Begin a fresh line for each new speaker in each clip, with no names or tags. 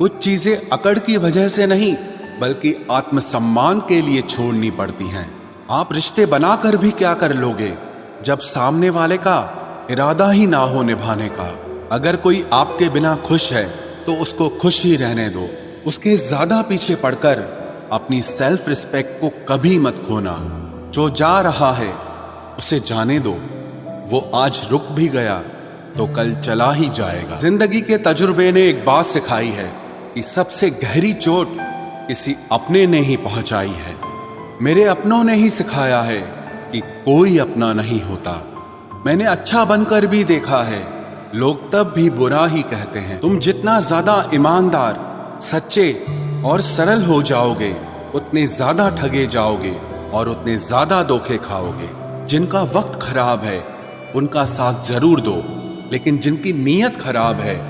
कुछ चीजें अकड़ की वजह से नहीं बल्कि आत्मसम्मान के लिए छोड़नी पड़ती हैं। आप रिश्ते बनाकर भी क्या कर लोगे जब सामने वाले का इरादा ही ना हो निभाने का। अगर कोई आपके बिना खुश है तो उसको खुश ही रहने दो। उसके ज्यादा पीछे पड़कर अपनी सेल्फ रिस्पेक्ट को कभी मत खोना। जो जा रहा है उसे जाने दो। वो आज रुक भी गया तो कल चला ही जाएगा। जिंदगी के तजुर्बे ने एक बात सिखाई है कि सबसे गहरी चोट किसी अपने ने ही पहुंचाई है। मेरे अपनों ने ही सिखाया है कि कोई अपना नहीं होता। मैंने अच्छा बनकर भी देखा है, लोग तब भी बुरा ही कहते हैं। तुम जितना ज्यादा ईमानदार, सच्चे और सरल हो जाओगे उतने ज्यादा ठगे जाओगे और उतने ज्यादा धोखे खाओगे। जिनका वक्त खराब है उनका साथ जरूर दो, लेकिन जिनकी नीयत खराब है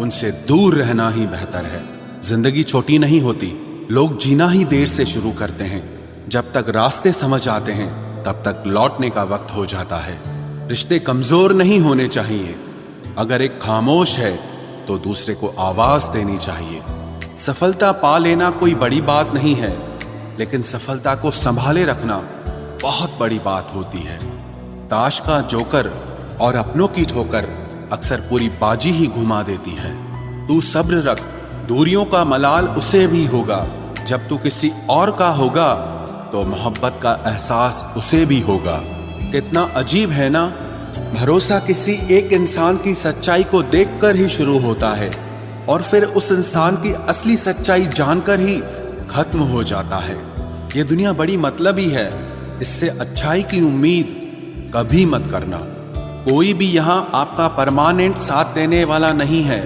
उनसे दूर रहना ही बेहतर है। जिंदगी छोटी नहीं होती, लोग जीना ही देर से शुरू करते हैं। जब तक रास्ते समझ आते हैं तब तक लौटने का वक्त हो जाता है। रिश्ते कमजोर नहीं होने चाहिए। अगर एक खामोश है तो दूसरे को आवाज देनी चाहिए। सफलता पा लेना कोई बड़ी बात नहीं है, लेकिन सफलता को संभाले रखना बहुत बड़ी बात होती है। ताश का जोकर और अपनों की ठोकर अक्सर पूरी बाजी ही घुमा देती है। तू सब्र रख, दूरियों का मलाल उसे भी होगा। जब तू किसी और का होगा तो मोहब्बत का एहसास उसे भी होगा। कितना अजीब है ना, भरोसा किसी एक इंसान की सच्चाई को देखकर ही शुरू होता है और फिर उस इंसान की असली सच्चाई जानकर ही खत्म हो जाता है। ये दुनिया बड़ी मतलबी है, इससे अच्छाई की उम्मीद कभी मत करना। कोई भी यहाँ आपका परमानेंट साथ देने वाला नहीं है।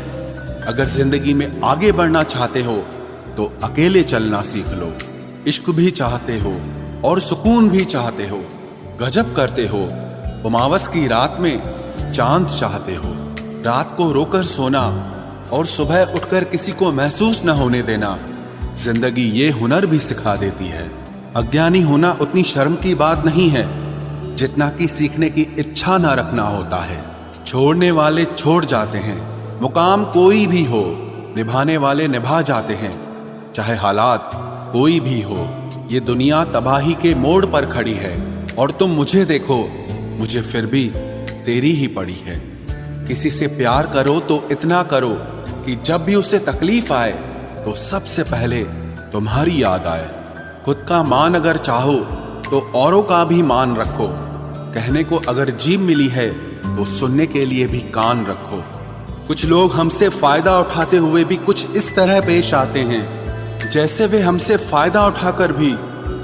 अगर जिंदगी में आगे बढ़ना चाहते हो तो अकेले चलना सीख लो। इश्क भी चाहते हो और सुकून भी चाहते हो, गजब करते हो। उमावस की रात में चांद चाहते हो। रात को रोकर सोना और सुबह उठकर किसी को महसूस न होने देना जिंदगी ये हुनर भी सिखा देती है। अज्ञानी होना उतनी शर्म की बात नहीं है जितना कि सीखने की इच्छा ना रखना होता है। छोड़ने वाले छोड़ जाते हैं, मुकाम कोई भी हो, निभाने वाले निभा जाते हैं, चाहे हालात कोई भी हो। ये दुनिया तबाही के मोड़ पर खड़ी है और तुम मुझे देखो, मुझे फिर भी तेरी ही पड़ी है। किसी से प्यार करो तो इतना करो कि जब भी उसे तकलीफ आए तो सबसे पहले तुम्हारी याद आए। खुद का मान अगर चाहो तो औरों का भी मान रखो। कहने को अगर जीभ मिली है तो सुनने के लिए भी कान रखो। कुछ लोग हमसे फायदा उठाते हुए भी कुछ इस तरह पेश आते हैं जैसे वे हमसे फायदा उठाकर भी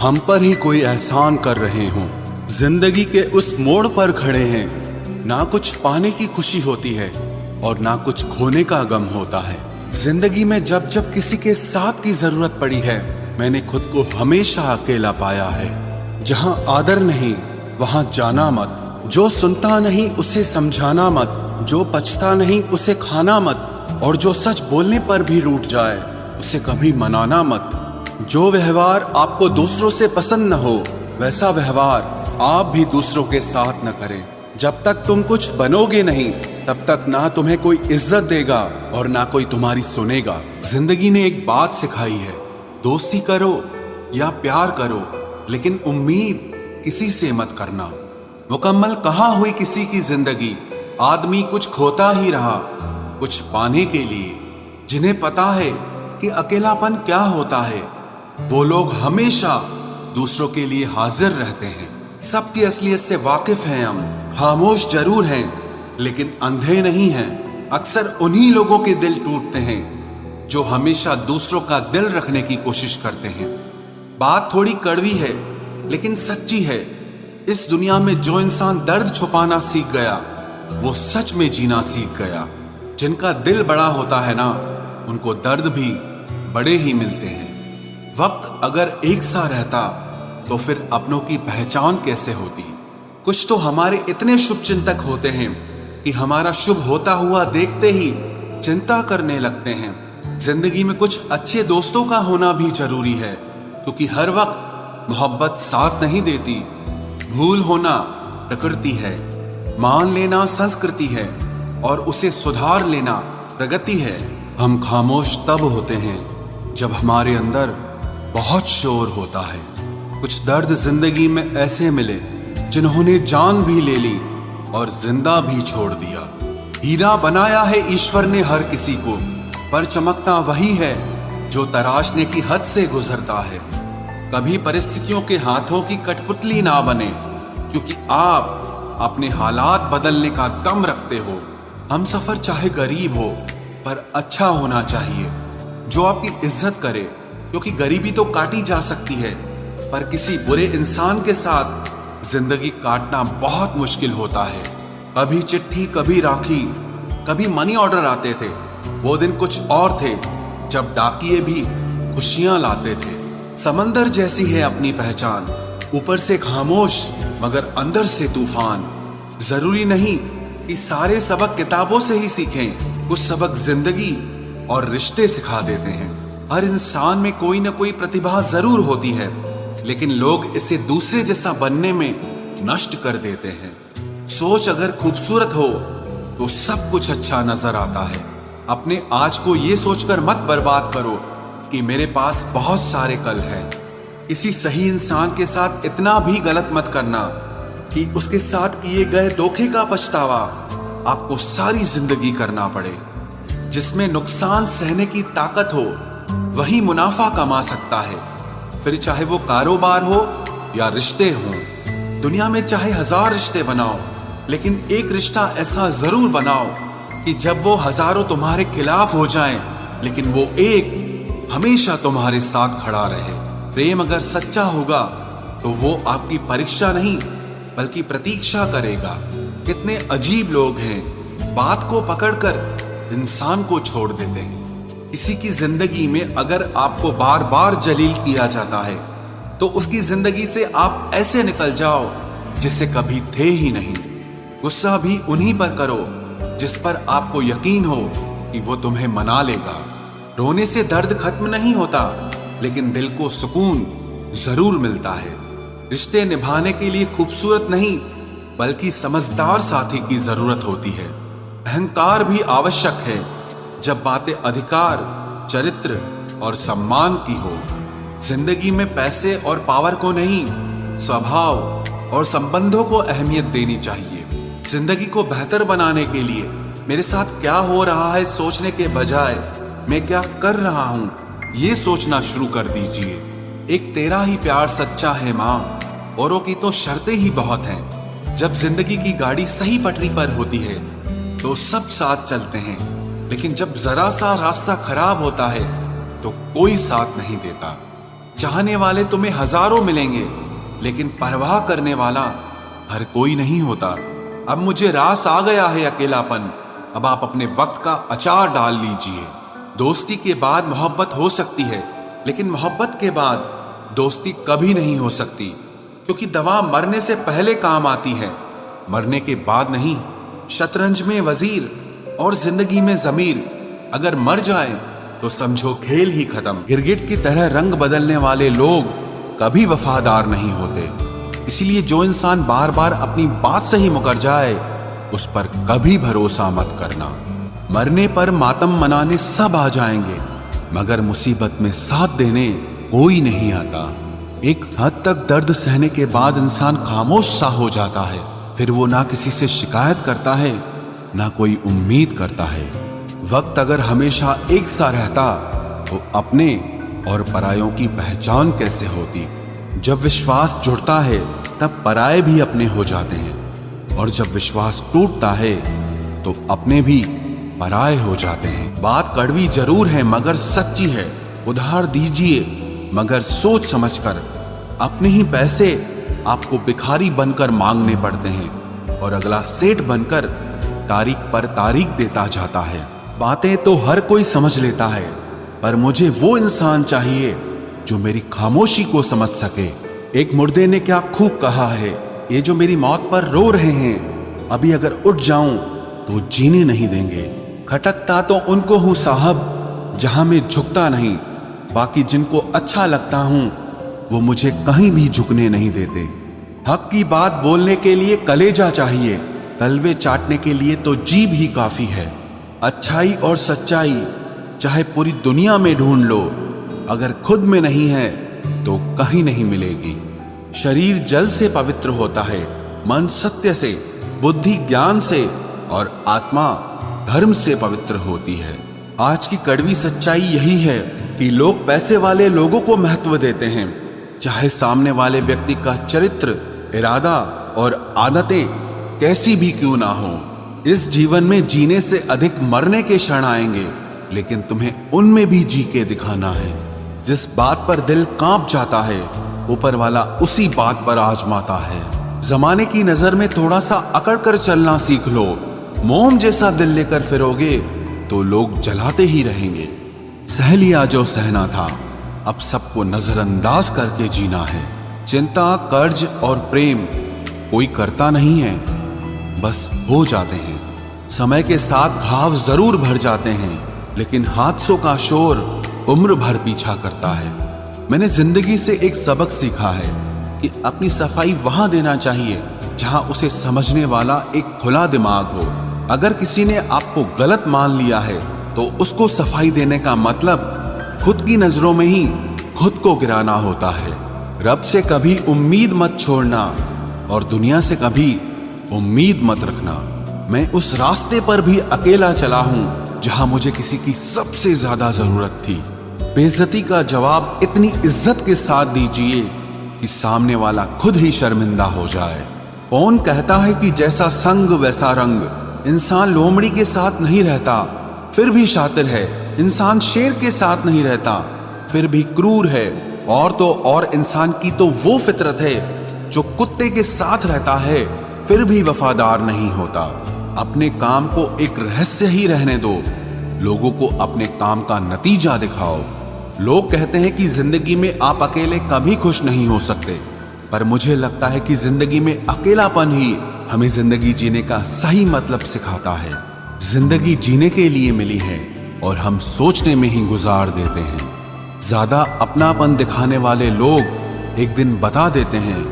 हम पर ही कोई एहसान कर रहे हों। जिंदगी के उस मोड़ पर खड़े हैं, ना कुछ पाने की खुशी होती है और ना कुछ खोने का गम होता है। जिंदगी में जब जब किसी के साथ की जरूरत पड़ी है मैंने खुद को हमेशा अकेला पाया है। जहां आदर नहीं वहां जाना मत। जो सुनता नहीं उसे समझाना मत। जो पछता नहीं उसे खाना मत। और जो सच बोलने पर भी रूठ जाए उसे कभी मनाना मत। जो व्यवहार आपको दूसरों से पसंद न हो वैसा व्यवहार आप भी दूसरों के साथ न करें। जब तक तुम कुछ बनोगे नहीं तब तक ना तुम्हें कोई इज्जत देगा और ना कोई तुम्हारी सुनेगा। जिंदगी ने एक बात सिखाई है, दोस्ती करो या प्यार करो लेकिन उम्मीद किसी से मत करना। मुकम्मल कहाँ हुई किसी की जिंदगी, आदमी कुछ खोता ही रहा कुछ पाने के लिए। जिन्हें पता है कि अकेलापन क्या होता है वो लोग हमेशा दूसरों के लिए हाजिर रहते हैं। सबकी असलियत से वाकिफ हैं हम, खामोश जरूर हैं लेकिन अंधे नहीं हैं। अक्सर उन्हीं लोगों के दिल टूटते हैं जो हमेशा दूसरों का दिल रखने की कोशिश करते हैं। बात थोड़ी कड़वी है लेकिन सच्ची है। इस दुनिया में जो इंसान दर्द छुपाना सीख गया वो सच में जीना सीख गया। जिनका दिल बड़ा होता है ना उनको दर्द भी बड़े ही मिलते हैं। वक्त अगर एक सा रहता तो फिर अपनों की पहचान कैसे होती। कुछ तो हमारे इतने शुभ चिंतक होते हैं कि हमारा शुभ होता हुआ देखते ही चिंता करने लगते हैं। जिंदगी में कुछ अच्छे दोस्तों का होना भी जरूरी है क्योंकि हर वक्त मोहब्बत साथ नहीं देती। भूल होना प्रकृति है, मान लेना संस्कृति है और उसे सुधार लेना प्रगति है। हम खामोश तब होते हैं जब हमारे अंदर बहुत शोर होता है। कुछ दर्द जिंदगी में ऐसे मिले जिन्होंने जान भी ले ली और जिंदा भी छोड़ दिया। हीरा बनाया है ईश्वर ने हर किसी को, पर चमकता वही है जो तराशने की हद से गुजरता है। कभी परिस्थितियों के हाथों की कठपुतली ना बने, क्योंकि आप अपने हालात बदलने का दम रखते हो। हम सफर चाहे गरीब हो पर अच्छा होना चाहिए, जो आपकी इज्जत करे, क्योंकि गरीबी तो काटी जा सकती है पर किसी बुरे इंसान के साथ जिंदगी काटना बहुत मुश्किल होता है। कभी चिट्ठी, कभी राखी, कभी मनी ऑर्डर आते थे। वो दिन कुछ और थे जब डाकिये भी खुशियां लाते थे। समंदर जैसी है अपनी पहचान, ऊपर से खामोश मगर अंदर से तूफान। जरूरी नहीं कि सारे सबक किताबों से ही सीखें, कुछ सबक जिंदगी और रिश्ते सिखा देते हैं। हर इंसान में कोई ना कोई प्रतिभा जरूर होती है, लेकिन लोग इसे दूसरे जैसा बनने में नष्ट कर देते हैं। सोच अगर खूबसूरत हो तो सब कुछ अच्छा नजर आता है। अपने आज को ये सोचकर मत बर्बाद करो कि मेरे पास बहुत सारे कल हैं। किसी सही इंसान के साथ इतना भी गलत मत करना कि उसके साथ किए गए धोखे का पछतावा आपको सारी जिंदगी करना पड़े। जिसमें नुकसान सहने की ताकत हो वही मुनाफा कमा सकता है, फिर चाहे वो कारोबार हो या रिश्ते हों। दुनिया में चाहे 1000 रिश्ते बनाओ, लेकिन एक रिश्ता ऐसा जरूर बनाओ कि जब वो हजारों तुम्हारे खिलाफ हो जाएं, लेकिन वो एक हमेशा तुम्हारे साथ खड़ा रहे। प्रेम अगर सच्चा होगा तो वो आपकी परीक्षा नहीं बल्कि प्रतीक्षा करेगा। कितने अजीब लोग हैं, बात को पकड़कर इंसान को छोड़ देते हैं। किसी की जिंदगी में अगर आपको बार बार जलील किया जाता है तो उसकी जिंदगी से आप ऐसे निकल जाओ जिसे कभी थे ही नहीं। गुस्सा भी उन्हीं पर करो जिस पर आपको यकीन हो कि वो तुम्हें मना लेगा। रोने से दर्द खत्म नहीं होता, लेकिन दिल को सुकून जरूर मिलता है। रिश्ते निभाने के लिए खूबसूरत नहीं बल्कि समझदार साथी की जरूरत होती है। अहंकार भी आवश्यक है जब बातें अधिकार, चरित्र और सम्मान की हो। जिंदगी में पैसे और पावर को नहीं, स्वभाव और संबंधों को अहमियत देनी चाहिए। जिंदगी को बेहतर बनाने के लिए मेरे साथ क्या हो रहा है सोचने के बजाय मैं क्या कर रहा हूं ये सोचना शुरू कर दीजिए। एक तेरा ही प्यार सच्चा है माँ, औरों की तो शर्तें ही बहुत हैं। जब जिंदगी की गाड़ी सही पटरी पर होती है तो सब साथ चलते हैं, लेकिन जब जरा सा रास्ता खराब होता है तो कोई साथ नहीं देता। चाहने वाले तुम्हें हजारों मिलेंगे, लेकिन परवाह करने वाला हर कोई नहीं होता। अब मुझे रास आ गया है अकेलापन, अब आप अपने वक्त का अचार डाल लीजिए। दोस्ती के बाद मोहब्बत हो सकती है, लेकिन मोहब्बत के बाद दोस्ती कभी नहीं हो सकती, क्योंकि दवा मरने से पहले काम आती है, मरने के बाद नहीं। शतरंज में वजीर और जिंदगी में जमीर अगर मर जाएं तो समझो खेल ही खत्म। गिरगिट की तरह रंग बदलने वाले लोग कभी वफादार नहीं होते, इसलिए जो इंसान बार बार अपनी बात से ही मुकर जाए उस पर कभी भरोसा मत करना। मरने पर मातम मनाने सब आ जाएंगे, मगर मुसीबत में साथ देने कोई नहीं आता। एक हद तक दर्द सहने के बाद इंसान खामोश सा हो जाता है, फिर वो ना किसी से शिकायत करता है ना कोई उम्मीद करता है। वक्त अगर हमेशा एक सा रहता तो अपने और परायों की पहचान कैसे होती। जब विश्वास जुड़ता है तब पराये भी अपने हो जाते हैं, और जब विश्वास टूटता है तो अपने भी पराये हो जाते हैं। बात कड़वी जरूर है मगर सच्ची है। उधार दीजिए मगर सोच समझकर। अपने ही पैसे आपको भिखारी बनकर मांगने पड़ते हैं, और अगला सेठ बनकर तारीख पर तारीख देता जाता है। बातें तो हर कोई समझ लेता है, पर मुझे वो इंसान चाहिए जो मेरी खामोशी को समझ सके। एक मुर्दे ने क्या खूब कहा है, ये जो मेरी मौत पर रो रहे हैं, अभी अगर उठ जाऊं तो जीने नहीं देंगे। खटकता तो उनको हूं साहब जहां मैं झुकता नहीं, बाकी जिनको अच्छा लगता हूं वो मुझे कहीं भी झुकने नहीं देते। हक की बात बोलने के लिए कलेजा चाहिए, तलवे चाटने के लिए तो जीभ ही काफी है। अच्छाई और सच्चाई चाहे पूरी दुनिया में ढूंढ लो, अगर खुद में नहीं है तो कहीं नहीं मिलेगी। शरीर जल से पवित्र होता है, मन सत्य से, बुद्धि ज्ञान से और आत्मा धर्म से पवित्र होती है। आज की कड़वी सच्चाई यही है कि लोग पैसे वाले लोगों को महत्व देते हैं, चाहे सामने वाले व्यक्ति का चरित्र, इरादा और आदतें कैसी भी क्यों ना हो। इस जीवन में जीने से अधिक मरने के क्षण आएंगे, लेकिन तुम्हें उनमें भी जी के दिखाना है। जिस बात पर दिल कांप जाता है, ऊपर वाला उसी बात पर आजमाता है। जमाने की नजर में थोड़ा सा अकड़ कर चलना सीख लो। मोम जैसा दिल लेकर फिरोगे तो लोग जलाते ही रहेंगे। सह लिया जो सहना था, अब सबको नजरअंदाज करके जीना है। चिंता, कर्ज और प्रेम कोई करता नहीं है, बस हो जाते हैं। समय के साथ घाव जरूर भर जाते हैं, लेकिन हादसों का शोर उम्र भर पीछा करता है। मैंने जिंदगी से एक सबक सीखा है कि अपनी सफाई वहां देना चाहिए जहां उसे समझने वाला एक खुला दिमाग हो। अगर किसी ने आपको गलत मान लिया है तो उसको सफाई देने का मतलब खुद की नजरों में ही खुद को गिराना होता है। रब से कभी उम्मीद मत छोड़ना और दुनिया से कभी उम्मीद मत रखना। मैं उस रास्ते पर भी अकेला चला हूं जहां मुझे किसी की सबसे ज्यादा जरूरत थी। बेइज्जती का जवाब इतनी इज्जत के साथ दीजिए कि सामने वाला खुद ही शर्मिंदा हो जाए। कौन कहता है कि जैसा संग वैसा रंग। इंसान लोमड़ी के साथ नहीं रहता फिर भी शातिर है। इंसान शेर के साथ नहीं रहता फिर भी क्रूर है। और तो और इंसान की तो वो फितरत है जो कुत्ते के साथ रहता है फिर भी वफादार नहीं होता। अपने काम को एक रहस्य ही रहने दो, लोगों को अपने काम का नतीजा दिखाओ। लोग कहते हैं कि जिंदगी में आप अकेले कभी खुश नहीं हो सकते, पर मुझे लगता है कि जिंदगी में अकेलापन ही हमें जिंदगी जीने का सही मतलब सिखाता है। जिंदगी जीने के लिए मिली है और हम सोचने में ही गुजार देते हैं। ज्यादा अपनापन दिखाने वाले लोग एक दिन बता देते हैं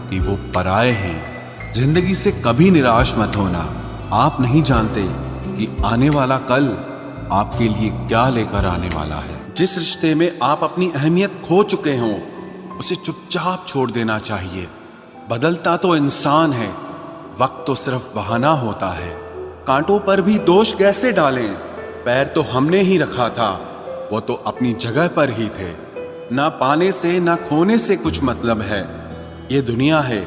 कि वो पराये हैं। जिंदगी से कभी निराश मत होना। आप नहीं जानते कि आने वाला कल आपके लिए क्या लेकर आने वाला है। जिस रिश्ते में आप अपनी अहमियत खो चुके हों, उसे चुपचाप छोड़ देना चाहिए। बदलता तो इंसान है, वक्त तो सिर्फ बहाना होता है। कांटों पर भी दोष कैसे डालें? पैर तो हमने ही रखा था, वो तो अपनी जगह पर ही थे। ना पाने से ना खोने से कुछ मतलब है। ये दुनिया है,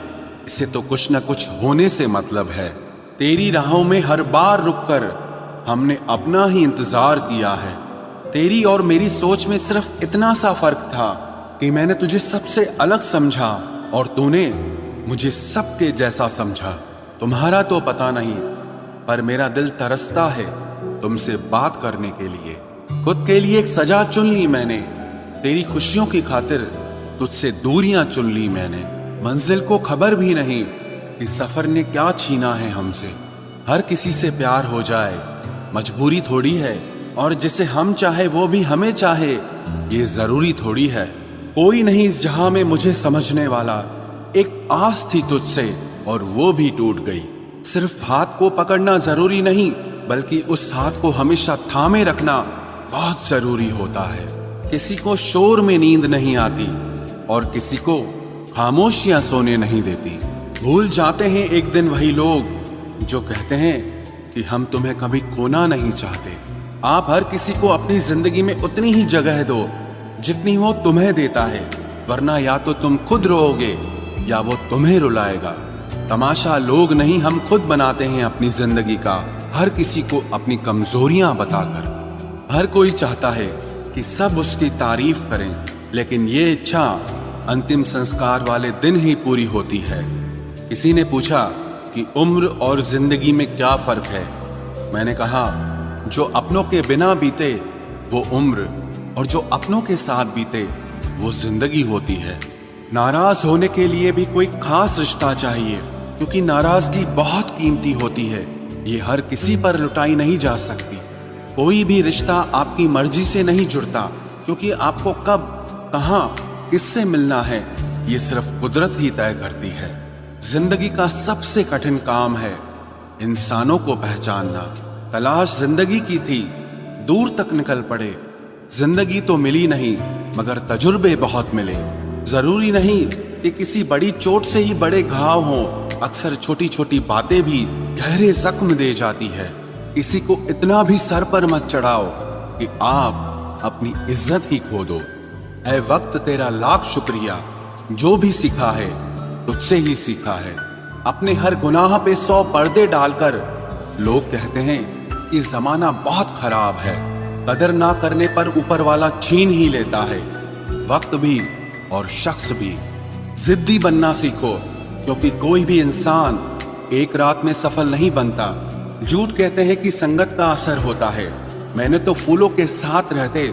इसे तो कुछ न कुछ होने से मतलब है। तेरी राहों में हर बार रुककर हमने अपना ही इंतजार किया है। तेरी और मेरी सोच में सिर्फ इतना सा फर्क था कि मैंने तुझे सबसे अलग समझा और तूने मुझे सबके जैसा समझा। तुम्हारा तो पता नहीं, पर मेरा दिल तरसता है तुमसे बात करने के लिए। खुद के लिए एक सजा चुन ली मैंने, तेरी खुशियों की खातिर तुझसे दूरियां चुन ली मैंने। मंजिल को खबर भी नहीं कि सफर ने क्या छीना है हमसे। हर किसी से प्यार हो जाए मजबूरी थोड़ी है, और जिसे हम चाहे वो भी हमें चाहे ये जरूरी थोड़ी है। कोई नहीं इस जहां में मुझे समझने वाला। एक आस थी तुझसे और वो भी टूट गई। सिर्फ हाथ को पकड़ना जरूरी नहीं, बल्कि उस हाथ को हमेशा थामे रखना बहुत जरूरी होता है। किसी को शोर में नींद नहीं आती और किसी को खामोशियां सोने नहीं देती। भूल जाते हैं एक दिन वही लोग जो कहते हैं कि हम तुम्हें कभी खोना नहीं चाहते। आप हर किसी को अपनी जिंदगी में उतनी ही जगह दो जितनी वो तुम्हें देता है, वरना या तो तुम खुद रोओगे या वो तुम्हें रुलाएगा। तमाशा लोग नहीं, हम खुद बनाते हैं अपनी जिंदगी का, हर किसी को अपनी कमजोरियां बताकर। हर कोई चाहता है कि सब उसकी तारीफ करें, लेकिन ये इच्छा अंतिम संस्कार वाले दिन ही पूरी होती है। किसी ने पूछा कि उम्र और जिंदगी में क्या फर्क है। मैंने कहा, जो अपनों के बिना बीते वो उम्र, और जो अपनों के साथ बीते वो जिंदगी होती है। नाराज होने के लिए भी कोई खास रिश्ता चाहिए, क्योंकि नाराजगी बहुत कीमती होती है। ये हर किसी पर लुटाई नहीं जा सकती। कोई भी रिश्ता आपकी मर्जी से नहीं जुड़ता, क्योंकि आपको कब, कहां, किससे मिलना है ये सिर्फ कुदरत ही तय करती है। जिंदगी का सबसे कठिन काम है इंसानों को पहचानना। तलाश जिंदगी की थी, दूर तक निकल पड़े। जिंदगी तो मिली नहीं मगर तजुर्बे बहुत मिले। जरूरी नहीं कि किसी बड़ी चोट से ही बड़े घाव हों, अक्सर छोटी छोटी बातें भी गहरे जख्म दे जाती है। किसी को इतना भी सर पर मत चढ़ाओ कि आप अपनी इज्जत ही खो दो। ऐ वक्त तेरा लाख शुक्रिया, जो भी सीखा है तुझसे ही सीखा है। अपने हर गुनाह पे 100 पर्दे डालकर लोग कहते हैं कि जमाना बहुत खराब है। कदर ना करने पर ऊपर वाला छीन ही लेता है, वक्त भी और शख्स भी। जिद्दी बनना सीखो, क्योंकि कोई भी इंसान एक रात में सफल नहीं बनता। झूठ कहते हैं कि संगत का असर होता है। मैंने तो फूलों के साथ रहते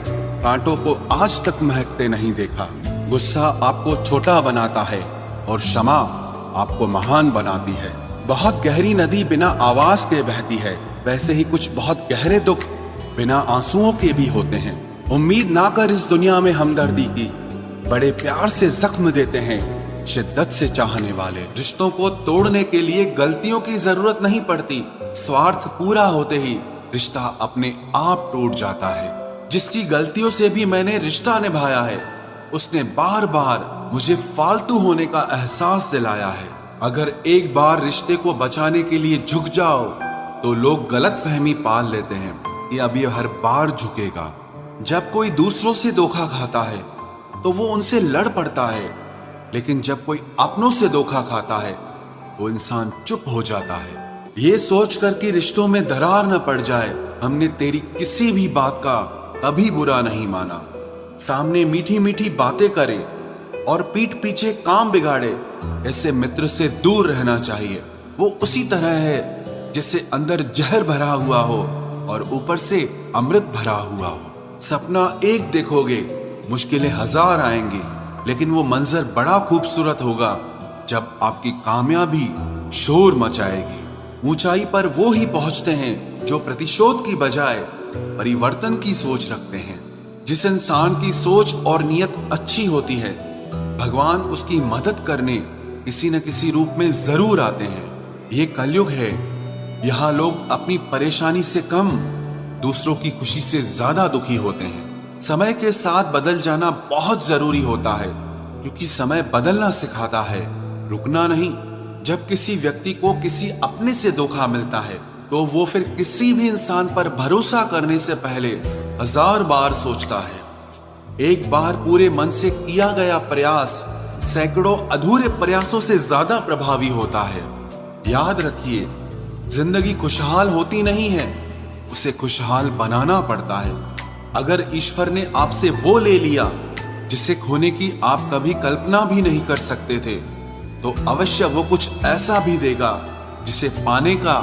कांटों को आज तक महकते नहीं देखा। गुस्सा आपको छोटा बनाता है और क्षमा आपको महान बनाती है। बहुत गहरी नदी बिना आवाज के बहती है, वैसे ही कुछ बहुत गहरे दुख बिना आंसुओं के भी होते हैं। उम्मीद ना कर इस दुनिया में हमदर्दी की, बड़े प्यार से जख्म देते हैं शिद्दत से चाहने वाले। रिश्तों को तोड़ने के लिए गलतियों की जरूरत नहीं पड़ती, स्वार्थ पूरा होते ही रिश्ता अपने आप टूट जाता है। जिसकी गलतियों से भी मैंने रिश्ता निभाया है, उसने बार बार मुझे फालतू होने का एहसास दिलाया है। अगर एक बार रिश्ते को बचाने के लिए झुक जाओ तो लोग गलत फहमी पाल लेते हैं कि अब ये हर बार झुकेगा। जब कोई दूसरों से धोखा खाता है तो वो उनसे लड़ पड़ता है, लेकिन जब कोई अपनों से धोखा खाता है तो इंसान चुप हो जाता है। ये सोचकर कि रिश्तों में दरार न पड़ जाए, हमने तेरी किसी भी बात का कभी बुरा नहीं माना। सामने मीठी मीठी बातें करे और पीठ पीछे काम बिगाड़े, ऐसे मित्र से दूर रहना चाहिए। वो उसी तरह है जैसे अंदर जहर भरा हुआ हो और ऊपर से अमृत भरा हुआ हो। सपना एक देखोगे, मुश्किलें 1000 आएंगी, लेकिन वो मंजर बड़ा खूबसूरत होगा जब आपकी कामयाबी शोर मचाएगी। ऊंचाई पर वो ही पहुंचते हैं जो प्रतिशोध की बजाय परिवर्तन की सोच रखते हैं। जिस इंसान की सोच और नियत अच्छी होती है, भगवान उसकी मदद करने किसी न किसी रूप में जरूर आते हैं। ये कलयुग है, यहाँ लोग अपनी परेशानी से कम दूसरों की खुशी से ज्यादा दुखी होते हैं। समय के साथ बदल जाना बहुत जरूरी होता है, क्योंकि समय बदलना सिखाता है, रुकना नहीं। जब किसी व्यक्ति को किसी अपने से धोखा मिलता है तो वो फिर किसी भी इंसान पर भरोसा करने से पहले 1000 बार सोचता है। एक बार पूरे मन से किया गया प्रयास सैकड़ों अधूरे प्रयासों से ज्यादा प्रभावी होता है। याद रखिए, जिंदगी खुशहाल होती नहीं है, उसे खुशहाल बनाना पड़ता है। अगर ईश्वर ने आपसे वो ले लिया जिसे खोने की आप कभी कल्पना भी नहीं कर सकते थे, तो अवश्य वो कुछ ऐसा भी देगा जिसे पाने का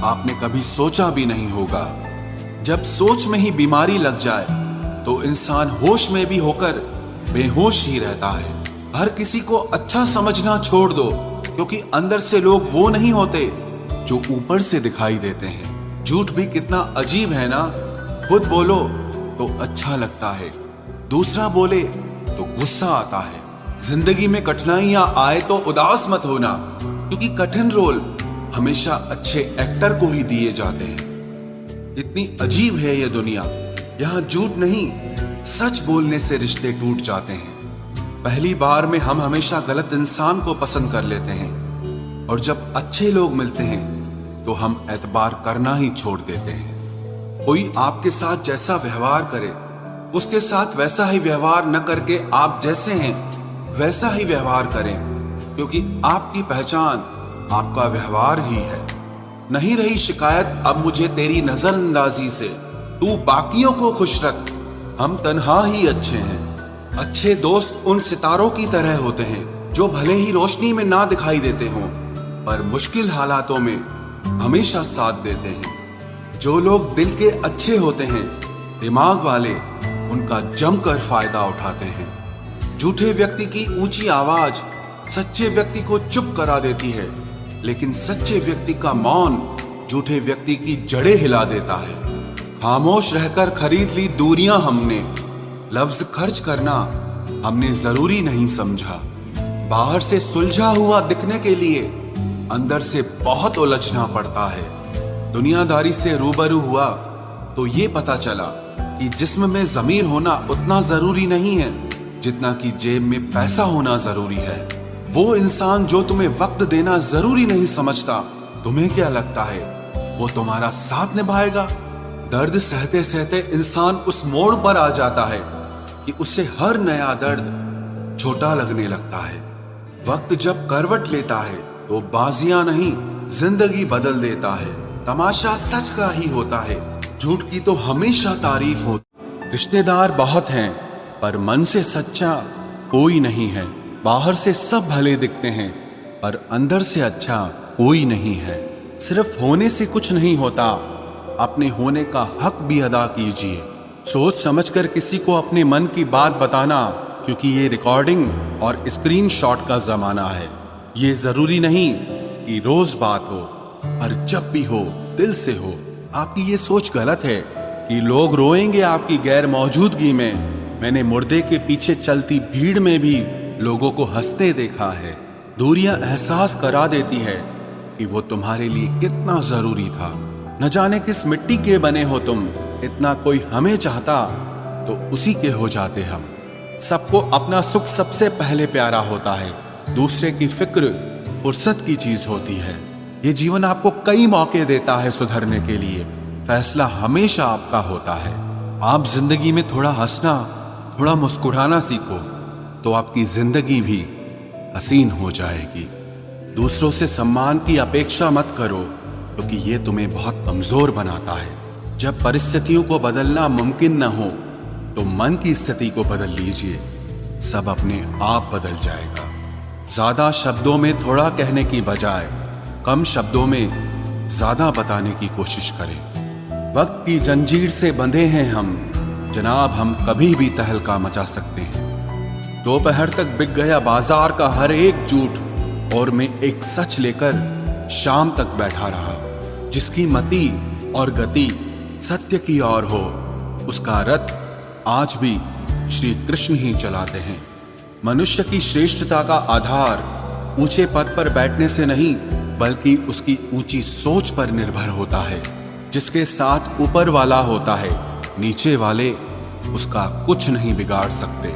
आपने कभी सोचा भी नहीं होगा। जब सोच में ही बीमारी लग जाए तो इंसान होश में भी होकर बेहोश ही रहता है। हर किसी को अच्छा समझना छोड़ दो, क्योंकि अंदर से लोग वो नहीं होते जो ऊपर से दिखाई देते हैं। झूठ भी कितना अजीब है ना, खुद बोलो तो अच्छा लगता है, दूसरा बोले तो गुस्सा आता है। जिंदगी में कठिनाइयां आए तो उदास मत होना, क्योंकि कठिन रोल हमेशा अच्छे एक्टर को ही दिए जाते हैं। इतनी अजीब है ये दुनिया, यहाँ झूठ नहीं सच बोलने से रिश्ते टूट जाते हैं। पहली बार में हम हमेशा गलत इंसान को पसंद कर लेते हैं, और जब अच्छे लोग मिलते हैं तो हम एतबार करना ही छोड़ देते हैं। कोई आपके साथ जैसा व्यवहार करे, उसके साथ वैसा ही व्यवहार न करके आप जैसे हैं वैसा ही व्यवहार करें, क्योंकि आपकी पहचान आपका व्यवहार ही है। नहीं रही शिकायत अब मुझे तेरी नजरअंदाजी से, तू बाकियों को खुश रख, हम तन्हा ही अच्छे हैं। अच्छे दोस्त उन सितारों की तरह होते हैं जो भले ही रोशनी में ना दिखाई देते हों, पर मुश्किल हालातों में हमेशा साथ देते हैं। जो लोग दिल के अच्छे होते हैं, दिमाग वाले उनका जमकर फायदा उठाते हैं। झूठे व्यक्ति की ऊंची आवाज सच्चे व्यक्ति को चुप करा देती है, लेकिन सच्चे व्यक्ति का मौन झूठे व्यक्ति की जड़ें हिला देता है। खामोश रहकर खरीद ली दूरियां हमने, लफ्ज खर्च करना हमने जरूरी नहीं समझा। बाहर से सुलझा हुआ दिखने के लिए अंदर से बहुत उलझना पड़ता है। दुनियादारी से रूबरू हुआ तो ये पता चला कि जिस्म में ज़मीर होना उतना ज़रूरी नहीं है जितना कि जेब में पैसा होना ज़रूरी है। वो इंसान जो तुम्हें वक्त देना ज़रूरी नहीं समझता, तुम्हें क्या लगता है वो तुम्हारा साथ निभाएगा? दर्द सहते सहते इंसान उस मोड़ पर आ जाता है कि उसे हर नया दर्द छोटा लगने लगता है। वक्त जब करवट लेता है तो बाजियां नहीं, जिंदगी बदल देता है। तमाशा सच का ही होता है, झूठ की तो हमेशा तारीफ होती। रिश्तेदार बहुत हैं पर मन से सच्चा कोई नहीं है। बाहर से सब भले दिखते हैं पर अंदर से अच्छा कोई नहीं है। सिर्फ होने से कुछ नहीं होता, अपने होने का हक भी अदा कीजिए। सोच समझकर किसी को अपने मन की बात बताना, क्योंकि ये रिकॉर्डिंग और स्क्रीनशॉट का जमाना है। ये जरूरी नहीं कि रोज बात हो, पर जब भी हो दिल से हो। आपकी ये सोच गलत है कि लोग रोएंगे आपकी गैर मौजूदगी में। मैंने मुर्दे के पीछे चलती भीड़ में भी लोगों को हंसते देखा है। दूरियां एहसास करा देती है कि वो तुम्हारे लिए कितना जरूरी था। न जाने किस मिट्टी के बने हो तुम, इतना कोई हमें चाहता तो उसी के हो जाते हम। सबको अपना सुख सबसे पहले प्यारा होता है, दूसरे की फिक्र फुर्सत की चीज होती है। ये जीवन आपको कई मौके देता है सुधरने के लिए, फैसला हमेशा आपका होता है। आप जिंदगी में थोड़ा हंसना, थोड़ा मुस्कुराना सीखो तो आपकी जिंदगी भी हसीन हो जाएगी। दूसरों से सम्मान की अपेक्षा मत करो, क्योंकि ये तुम्हें बहुत कमजोर बनाता है। जब परिस्थितियों को बदलना मुमकिन न हो तो मन की स्थिति को बदल लीजिए, सब अपने आप बदल जाएगा। ज्यादा शब्दों में थोड़ा कहने की बजाय कम शब्दों में ज्यादा बताने की कोशिश करें। वक्त की जंजीर से बंधे हैं हम जनाब, हम कभी भी तहलका मचा सकते हैं। दोपहर तक बिक गया बाजार का हर एक झूठ, और मैं एक सच लेकर शाम तक बैठा रहा। जिसकी मति और गति सत्य की ओर हो, उसका रथ आज भी श्री कृष्ण ही चलाते हैं। मनुष्य की श्रेष्ठता का आधार ऊंचे पद पर बैठने से नहीं, बल्कि उसकी ऊंची सोच पर निर्भर होता है। जिसके साथ ऊपर वाला होता है, नीचे वाले उसका कुछ नहीं बिगाड़ सकते।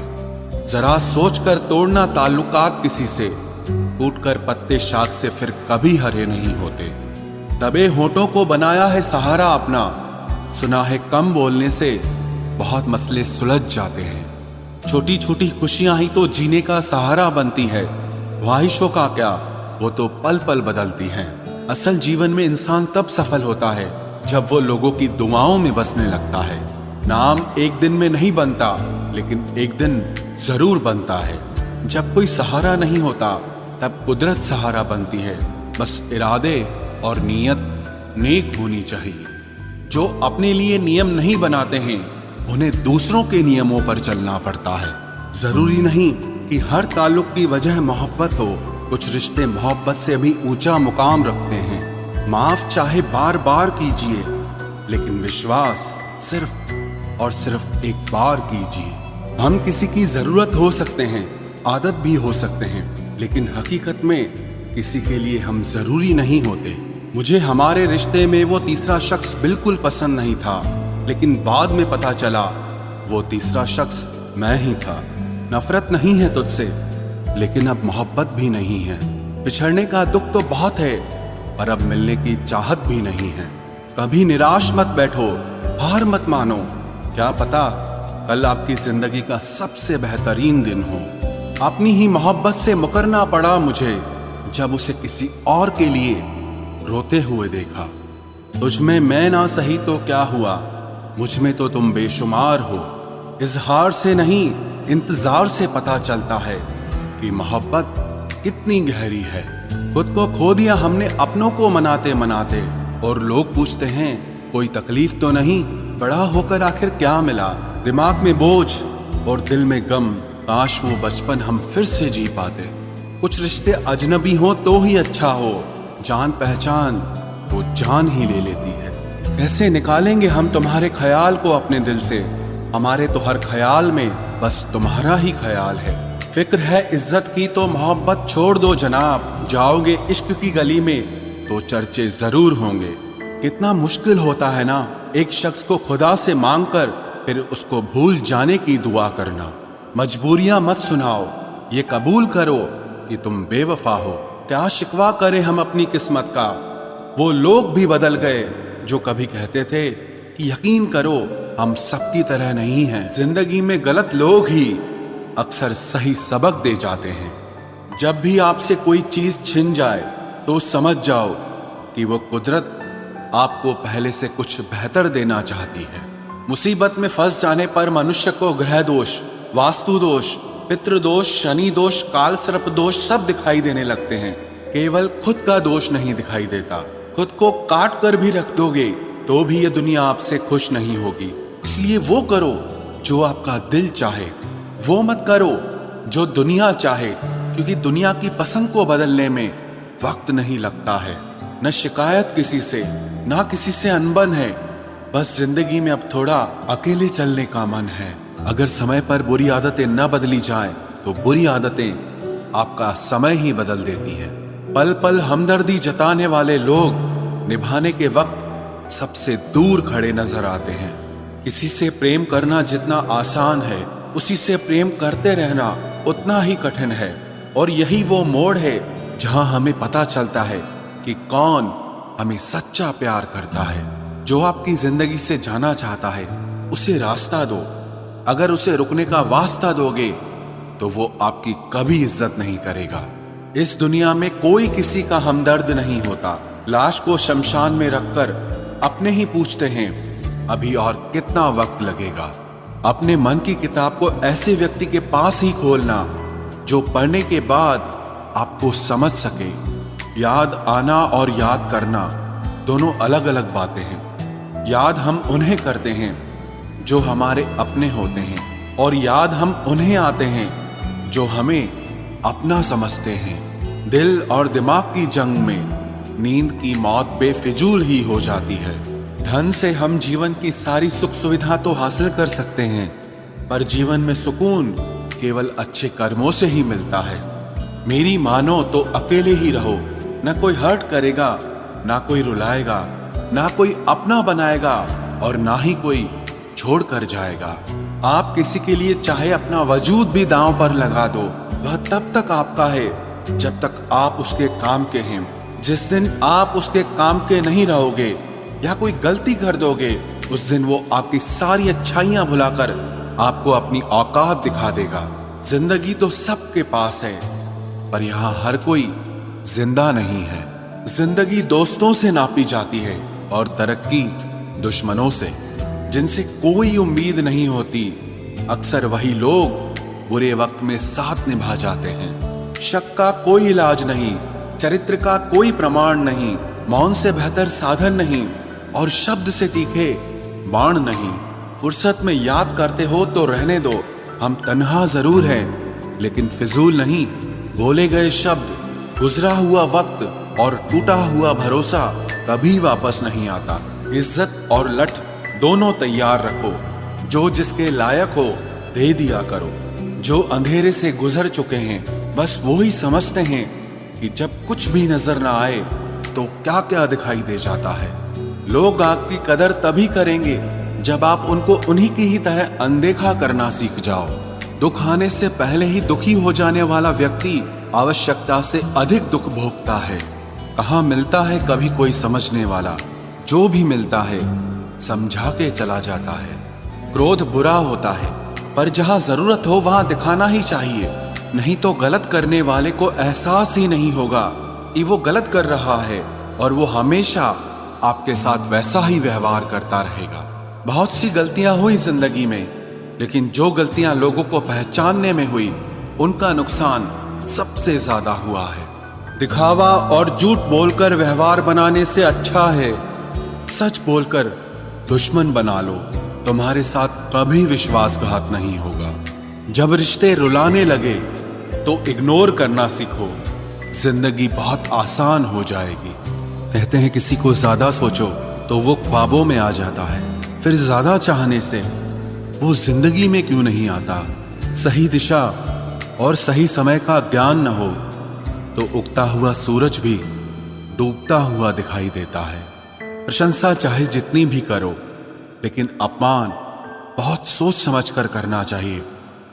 जरा सोचकर तोड़ना ताल्लुकात किसी से, टूटकर पत्ते शाख से फिर कभी हरे नहीं होते। दबे होठों को बनाया है सहारा अपना, सुना है कम बोलने से बहुत मसले सुलझ जाते हैं। छोटी छोटी खुशियां ही तो जीने का सहारा बनती है, ख्वाहिशों का क्या, वो तो पल पल बदलती हैं। असल जीवन में इंसान तब सफल होता है जब वो लोगों की दुआओं में बसने लगता है। नाम एक दिन में नहीं बनता, लेकिन एक दिन जरूर बनता है। जब कोई सहारा नहीं होता तब कुदरत सहारा बनती है। बस इरादे और नीयत नेक होनी चाहिए। जो अपने लिए नियम नहीं बनाते हैं, उन्हें दूसरों के नियमों पर चलना पड़ता है। जरूरी नहीं कि हर ताल्लुक की वजह मोहब्बत हो, कुछ रिश्ते मोहब्बत से भी ऊंचा मुकाम रखते हैं। माफ चाहे बार बार कीजिए, लेकिन विश्वास सिर्फ और सिर्फ एक बार कीजिए। हम किसी की जरूरत हो सकते हैं, आदत भी हो सकते हैं, लेकिन हकीकत में किसी के लिए हम जरूरी नहीं होते। मुझे हमारे रिश्ते में वो तीसरा शख्स बिल्कुल पसंद नहीं था, लेकिन बाद में पता चला वो तीसरा शख्स मैं ही था। नफरत नहीं है तुझसे, लेकिन अब मोहब्बत भी नहीं है। बिछड़ने का दुख तो बहुत है, पर अब मिलने की चाहत भी नहीं है। कभी निराश मत बैठो, हार मत मानो। क्या पता कल आपकी जिंदगी का सबसे बेहतरीन दिन हो। अपनी ही मोहब्बत से मुकरना पड़ा मुझे, जब उसे किसी और के लिए रोते हुए देखा। तुझ में मैं ना सही तो क्या हुआ, मुझ में तो तुम बेशुमार हो। इजहार से नहीं, इंतजार से पता चलता है कि मोहब्बत कितनी गहरी है। खुद को खो दिया हमने अपनों को मनाते मनाते, और लोग पूछते हैं कोई तकलीफ तो नहीं। बड़ा होकर आखिर क्या मिला, दिमाग में बोझ और दिल में गम। काश वो बचपन हम फिर से जी पाते। कुछ रिश्ते अजनबी हो तो ही अच्छा हो, जान पहचान तो जान ही ले लेती है। कैसे निकालेंगे हम तुम्हारे ख्याल को अपने दिल से, हमारे तो हर ख्याल में बस तुम्हारा ही ख्याल है। फिक्र है इज्जत की तो मोहब्बत छोड़ दो जनाब, जाओगे इश्क की गली में तो चर्चे जरूर होंगे। कितना मुश्किल होता है ना एक शख्स को खुदा से मांगकर फिर उसको भूल जाने की दुआ करना। मजबूरियां मत सुनाओ, ये कबूल करो कि तुम बेवफा हो। क्या शिकवा करें हम अपनी किस्मत का, वो लोग भी बदल गए जो कभी कहते थे कि यकीन करो हम सबकी तरह नहीं हैं। जिंदगी में गलत लोग ही अक्सर सही सबक दे जाते हैं। जब भी आपसे कोई चीज छिन जाए तो समझ जाओ कि वो कुदरत आपको पहले से कुछ बेहतर देना चाहती है। मुसीबत में फंस जाने पर मनुष्य को ग्रह दोष, वास्तु दोष, पितृदोष, शनि दोष, काल सर्प दोष सब दिखाई देने लगते हैं। केवल खुद का दोष नहीं दिखाई देता। खुद को काट कर भी रख दोगे तो भी ये दुनिया आपसे खुश नहीं होगी। इसलिए वो करो जो आपका दिल चाहे, वो मत करो जो दुनिया चाहे, क्योंकि दुनिया की पसंद को बदलने में वक्त नहीं लगता है। न शिकायत किसी से, ना किसी से अनबन है, बस जिंदगी में अब थोड़ा अकेले चलने का मन है। अगर समय पर बुरी आदतें न बदली जाएं, तो बुरी आदतें आपका समय ही बदल देती हैं। पल पल हमदर्दी जताने वाले लोग निभाने के वक्त सबसे दूर खड़े नजर आते हैं। किसी से प्रेम करना जितना आसान है, उसी से प्रेम करते रहना उतना ही कठिन है। और यही वो मोड़ है जहां हमें पता चलता है कि कौन हमें सच्चा प्यार करता है। जो आपकी जिंदगी से जाना चाहता है उसे रास्ता दो। अगर उसे रुकने का वास्ता दोगे तो वो आपकी कभी इज्जत नहीं करेगा। इस दुनिया में कोई किसी का हमदर्द नहीं होता। लाश को शमशान में रखकर अपने ही पूछते हैं अभी और कितना वक्त लगेगा। अपने मन की किताब को ऐसे व्यक्ति के पास ही खोलना जो पढ़ने के बाद आपको समझ सके। याद आना और याद करना दोनों अलग अलग बातें हैं। याद हम उन्हें करते हैं जो हमारे अपने होते हैं, और याद हम उन्हें आते हैं जो हमें अपना समझते हैं। दिल और दिमाग की जंग में नींद की मौत बेफिजूल ही हो जाती है। धन से हम जीवन की सारी सुख सुविधा तो हासिल कर सकते हैं, पर जीवन में सुकून केवल अच्छे कर्मों से ही मिलता है। मेरी मानो तो अकेले ही रहो, ना कोई हर्ट करेगा, ना कोई रुलाएगा, ना कोई अपना बनाएगा, और ना ही कोई छोड़ कर जाएगा। आप किसी के लिए चाहे अपना वजूद भी दांव पर लगा दो, वह तब तक आपका है जब तक आप उसके काम के हैं। जिस दिन आप उसके काम के नहीं रहोगे या कोई गलती कर दोगे, उस दिन वो आपकी सारी अच्छाइयां भुलाकर आपको अपनी औकात दिखा देगा। जिंदगी तो सबके पास है, पर यहाँ हर कोई जिंदा नहीं है। जिंदगी दोस्तों से नापी जाती है और तरक्की दुश्मनों से। जिनसे कोई उम्मीद नहीं होती, अक्सर वही लोग बुरे वक्त में साथ निभा जाते हैं। शक का कोई इलाज नहीं, चरित्र का कोई प्रमाण नहीं, मौन से बेहतर साधन नहीं, और शब्द से तीखे बाण नहीं। फुर्सत में याद करते हो तो रहने दो, हम तन्हा जरूर हैं लेकिन फिजूल नहीं। बोले गए शब्द, गुजरा हुआ वक्त और टूटा हुआ भरोसा कभी वापस नहीं आता। इज्जत और लठ दोनों तैयार रखो, जो जिसके लायक हो दे दिया करो। जो अंधेरे से गुजर चुके हैं बस वो ही समझते हैं कि जब कुछ भी नजर ना आए तो क्या क्या दिखाई दे जाता है। लोग आपकी कदर तभी करेंगे जब आप उनको उन्हीं की ही तरह अनदेखा करना सीख जाओ। दुख आने से पहले ही दुखी हो जाने वाला व्यक्ति आवश्यकता से अधिक दुख भोगता है। कहाँ मिलता है कभी कोई समझने वाला, जो भी मिलता है समझा के चला जाता है। क्रोध बुरा होता है, पर जहाँ जरूरत हो वहां दिखाना ही चाहिए, नहीं तो गलत करने वाले को एहसास ही नहीं होगा कि वो गलत कर रहा है, और वो हमेशा आपके साथ वैसा ही व्यवहार करता रहेगा। बहुत सी गलतियां हुई जिंदगी में, लेकिन जो गलतियां लोगों को पहचानने में हुई उनका नुकसान सबसे ज्यादा हुआ है। दिखावा और झूठ बोलकर व्यवहार बनाने से अच्छा है सच बोलकर दुश्मन बना लो। तुम्हारे साथ कभी विश्वासघात नहीं होगा। जब रिश्ते रुलाने लगे तो इग्नोर करना सीखो, जिंदगी बहुत आसान हो जाएगी। कहते हैं किसी को ज्यादा सोचो तो वो ख्वाबों में आ जाता है, फिर ज्यादा चाहने से वो जिंदगी में क्यों नहीं आता। सही दिशा और सही समय का ज्ञान न हो तो उगता हुआ सूरज भी डूबता हुआ दिखाई देता है। प्रशंसा चाहे जितनी भी करो, लेकिन अपमान बहुत सोच समझ कर करना चाहिए,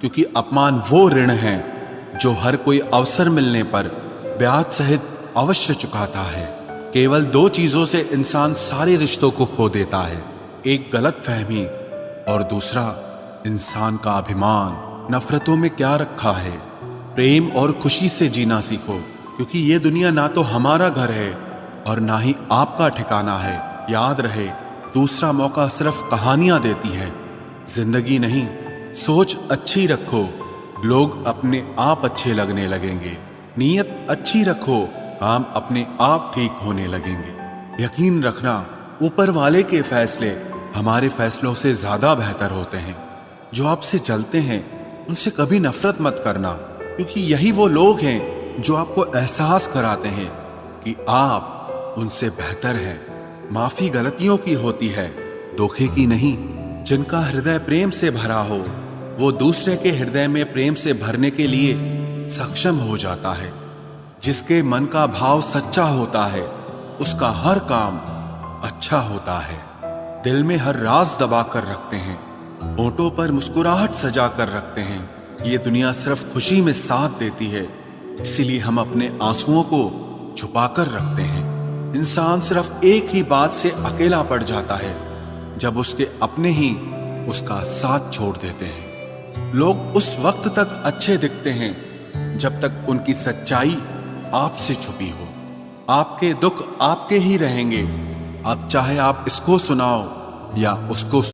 क्योंकि अपमान वो ऋण है जो हर कोई अवसर मिलने पर ब्याज सहित अवश्य चुकाता है। केवल दो चीजों से इंसान सारे रिश्तों को खो देता है, एक गलतफहमी और दूसरा इंसान का अभिमान। नफरतों में क्या रखा है, प्रेम और खुशी से जीना सीखो, क्योंकि ये दुनिया ना तो हमारा घर है और ना ही आपका ठिकाना है। याद रहे, दूसरा मौका सिर्फ कहानियां देती है, जिंदगी नहीं। सोच अच्छी रखो, लोग अपने आप अच्छे लगने लगेंगे। नीयत अच्छी रखो, काम अपने आप ठीक होने लगेंगे। यकीन रखना, ऊपर वाले के फैसले हमारे फैसलों से ज्यादा बेहतर होते हैं। जो आपसे जलते हैं उनसे कभी नफरत मत करना, क्योंकि यही वो लोग हैं जो आपको एहसास कराते हैं कि आप उनसे बेहतर हैं। माफी गलतियों की होती है, धोखे की नहीं। जिनका हृदय प्रेम से भरा हो वो दूसरे के हृदय में प्रेम से भरने के लिए सक्षम हो जाता है। जिसके मन का भाव सच्चा होता है उसका हर काम अच्छा होता है। दिल में हर राज दबा कर रखते हैं, होठों पर मुस्कुराहट सजा कर रखते हैं। ये दुनिया सिर्फ खुशी में साथ देती है, इसीलिए हम अपने आंसुओं को छुपा कर रखते हैं। इंसान सिर्फ एक ही बात से अकेला पड़ जाता है, जब उसके अपने ही उसका साथ छोड़ देते हैं। लोग उस वक्त तक अच्छे दिखते हैं जब तक उनकी सच्चाई आपसे छुपी हो। आपके दुख आपके ही रहेंगे, अब चाहे आप इसको सुनाओ या उसको